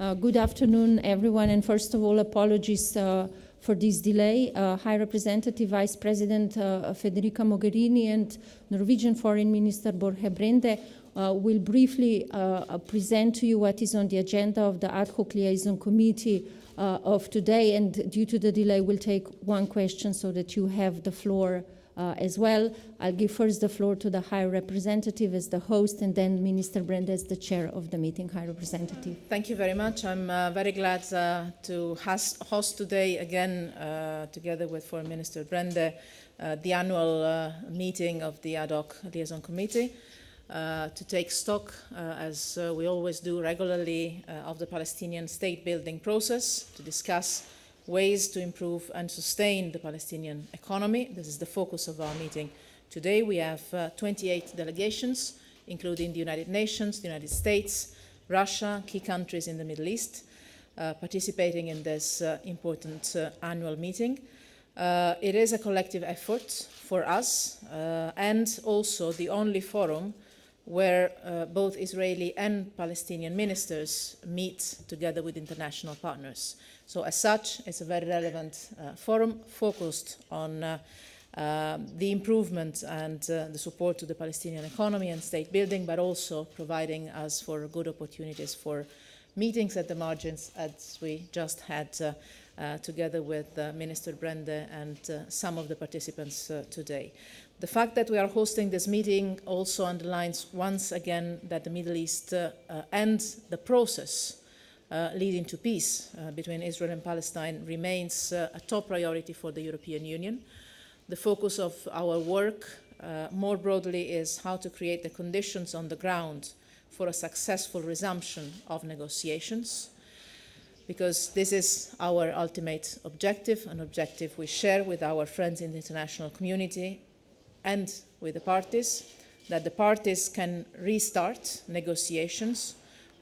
Good afternoon, everyone, and first of all, apologies for this delay. High Representative Vice President Federica Mogherini and Norwegian Foreign Minister Børge BRENDE will briefly present to you what is on the agenda of the Ad Hoc Liaison Committee of today, and due to the delay, we'll take one question so that you have the floor as well. I'll give first the floor to the High Representative as the host, and then Minister BRENDE as the chair of the meeting. High Representative. Thank you very much. I'm very glad to host today again, together with Foreign Minister BRENDE, the annual meeting of the Ad Hoc Liaison Committee to take stock, as we always do regularly, of the Palestinian state-building process, to discuss ways to improve and sustain the Palestinian economy. This is the focus of our meeting today. We have 28 delegations, including the United Nations, the United States, Russia, key countries in the Middle East, participating in this important annual meeting. It is a collective effort for us and also the only forum where both Israeli and Palestinian ministers meet together with international partners. So as such, it's a very relevant forum focused on the improvement and the support to the Palestinian economy and state building, but also providing us for good opportunities for meetings at the margins, as we just had together with Minister BRENDE and some of the participants today. The fact that we are hosting this meeting also underlines once again that the Middle East and the process leading to peace between Israel and Palestine remains a top priority for the European Union. The focus of our work more broadly is how to create the conditions on the ground for a successful resumption of negotiations, because this is our ultimate objective, an objective we share with our friends in the international community and with the parties, that the parties can restart negotiations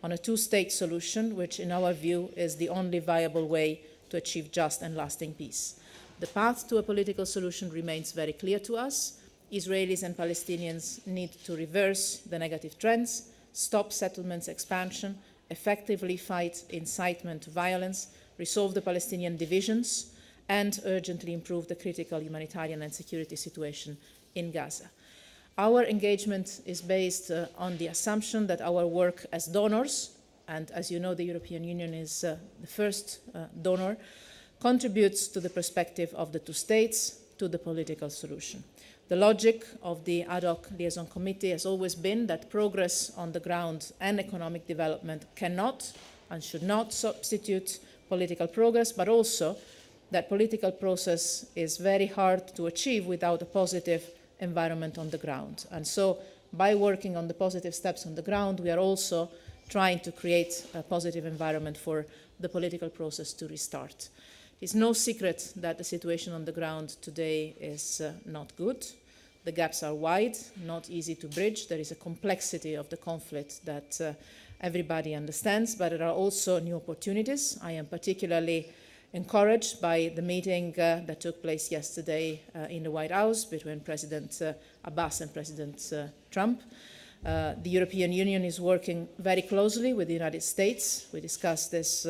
on a two-state solution, which in our view is the only viable way to achieve just and lasting peace. The path to a political solution remains very clear to us. Israelis and Palestinians need to reverse the negative trends, stop settlements expansion, effectively fight incitement to violence, resolve the Palestinian divisions, and urgently improve the critical humanitarian and security situation in Gaza. Our engagement is based on the assumption that our work as donors, and as you know, the European Union is the first donor, contributes to the perspective of the two states, to the political solution. The logic of the Ad Hoc Liaison Committee has always been that progress on the ground and economic development cannot and should not substitute political progress, but also that political process is very hard to achieve without a positive environment on the ground. And so by working on the positive steps on the ground, we are also trying to create a positive environment for the political process to restart. It's no secret that the situation on the ground today is not good. The gaps are wide, not easy to bridge. There is a complexity of the conflict that everybody understands, but there are also new opportunities. I am particularly encouraged by the meeting that took place yesterday in the White House between President Abbas and President Trump. The European Union is working very closely with the United States. We discussed this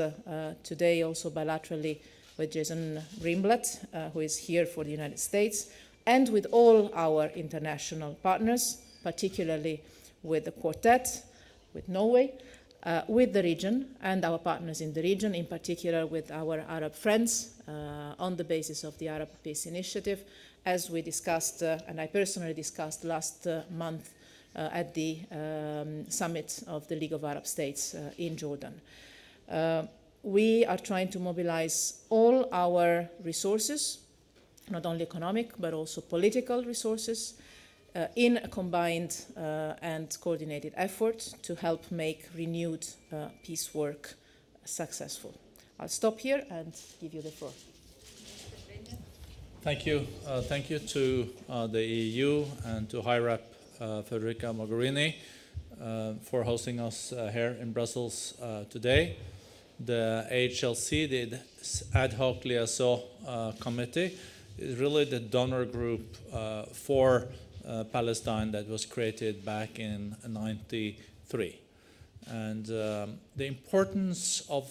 today also bilaterally with Jason Greenblatt, who is here for the United States, and with all our international partners, particularly with the Quartet, with Norway, with the region and our partners in the region, in particular with our Arab friends on the basis of the Arab Peace Initiative, as we discussed, and I personally discussed last month at the summit of the League of Arab States in Jordan. We are trying to mobilize all our resources, not only economic, but also political resources, in a combined and coordinated effort to help make renewed peace work successful. I'll stop here and give you the floor. Thank you. Thank you to the EU and to High Rep Federica Mogherini for hosting us here in Brussels today. The AHLC, the Ad Hoc Liaison Committee, is really the donor group for Palestine that was created back in '93. And the importance of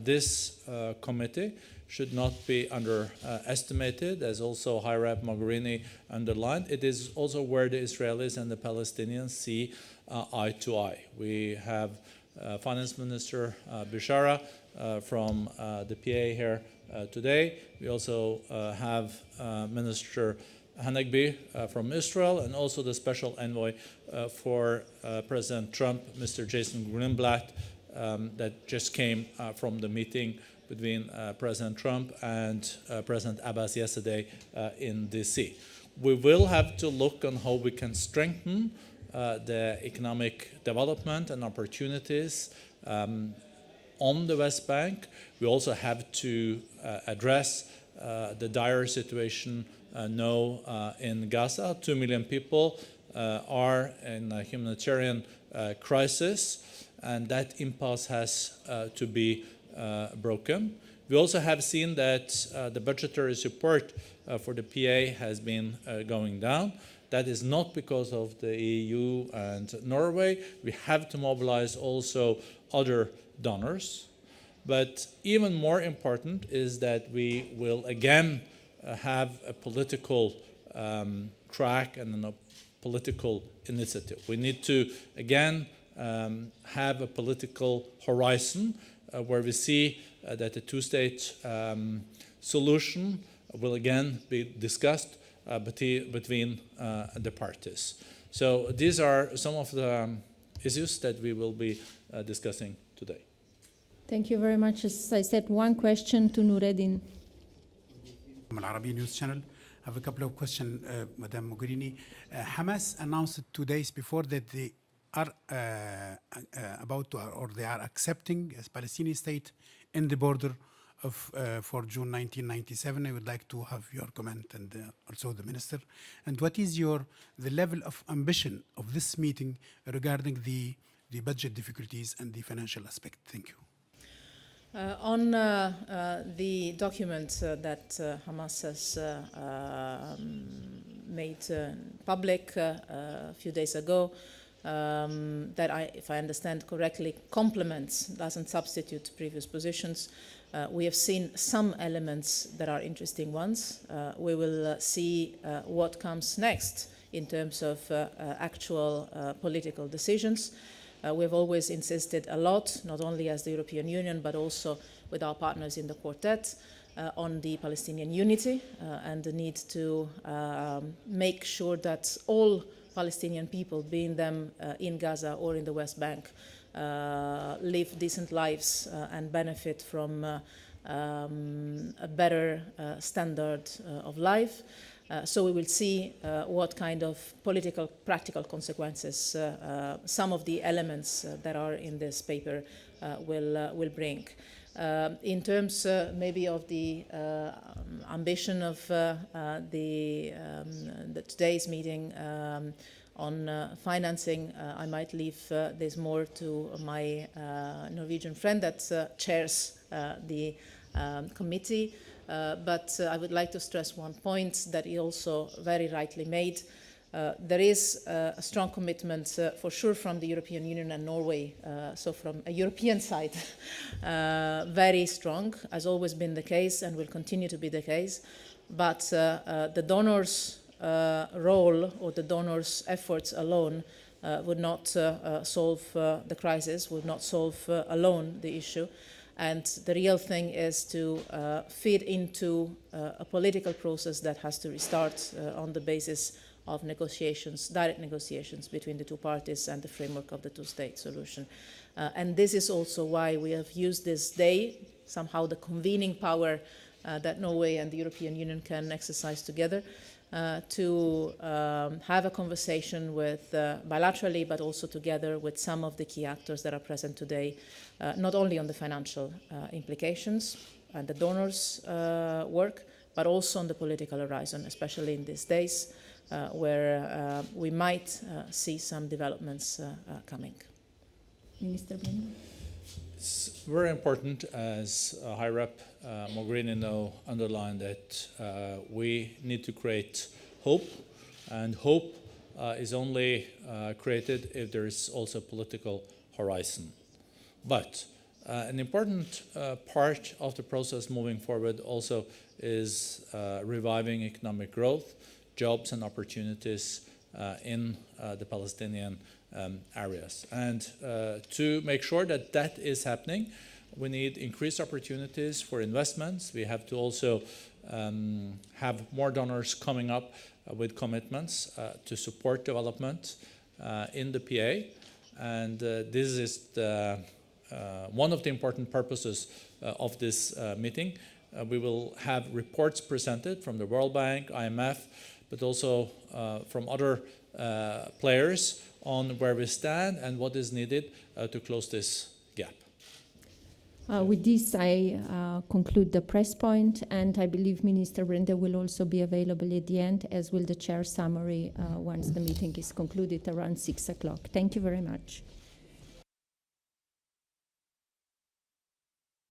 this committee should not be underestimated, as also High Rep Mogherini underlined. It is also where the Israelis and the Palestinians see eye to eye. We have Finance Minister Bishara from the PA here today. We also have Minister Hanegbi from Israel, and also the special envoy for President Trump, Mr. Jason Greenblatt, that just came from the meeting between President Trump and President Abbas yesterday in DC. We will have to look on how we can strengthen the economic development and opportunities on the West Bank. We also have to address the dire situation now in Gaza. 2 million people are in a humanitarian crisis, and that impasse has to be broken. We also have seen that the budgetary support for the PA has been going down. That is not because of the EU and Norway. We have to mobilize also other donors. But even more important is that we will again have a political track and a political initiative. We need to again have a political horizon where we see that the two-state solution will again be discussed between the parties. So these are some of the issues that we will be discussing today. Thank you very much. As I said, one question to Nureddin. Al Arabiya News Channel. I have a couple of questions, Madam Mogherini. Hamas announced 2 days before that they are about to, or they are accepting a Palestinian state in the border of for June 1997. I would like to have your comment and also the minister. And what is the level of ambition of this meeting regarding the budget difficulties and the financial aspect? Thank you. On the document that Hamas has made public a few days ago, that if I understand correctly, complements, doesn't substitute previous positions. We have seen some elements that are interesting ones. We will see what comes next in terms of actual political decisions. We have always insisted a lot, not only as the European Union, but also with our partners in the Quartet, on the Palestinian unity and the need to make sure that all Palestinian people, being them in Gaza or in the West Bank, live decent lives and benefit from a better standard of life. So we will see what kind of political, practical consequences some of the elements that are in this paper will bring. In terms maybe of the ambition of today's meeting on financing, I might leave this more to my Norwegian friend that chairs the committee. But I would like to stress one point that he also very rightly made. There is a strong commitment for sure from the European Union and Norway, so from a European side, very strong, has always been the case and will continue to be the case. But the donors' role or the donors' efforts alone would not solve the crisis, would not solve alone the issue. And the real thing is to feed into a political process that has to restart on the basis of negotiations, direct negotiations between the two parties and the framework of the two-state solution. And this is also why we have used this day, somehow the convening power that Norway and the European Union can exercise together, to have a conversation with, bilaterally, but also together with some of the key actors that are present today, not only on the financial implications and the donors' work, but also on the political horizon, especially in these days where we might see some developments coming. Minister BRENDE. It's very important, as High Rep Mogherini now underlined, that we need to create hope, and hope is only created if there is also political horizon. But an important part of the process moving forward also is reviving economic growth, jobs and opportunities in the Palestinian areas. And to make sure that that is happening, we need increased opportunities for investments. We have to also have more donors coming up with commitments to support development in the PA. And this is one of the important purposes of this meeting. We will have reports presented from the World Bank, IMF, but also from other players on where we stand and what is needed to close this gap. With this, I conclude the press point, and I believe Minister BRENDE will also be available at the end, as will the chair summary once the meeting is concluded around 6 o'clock. Thank you very much.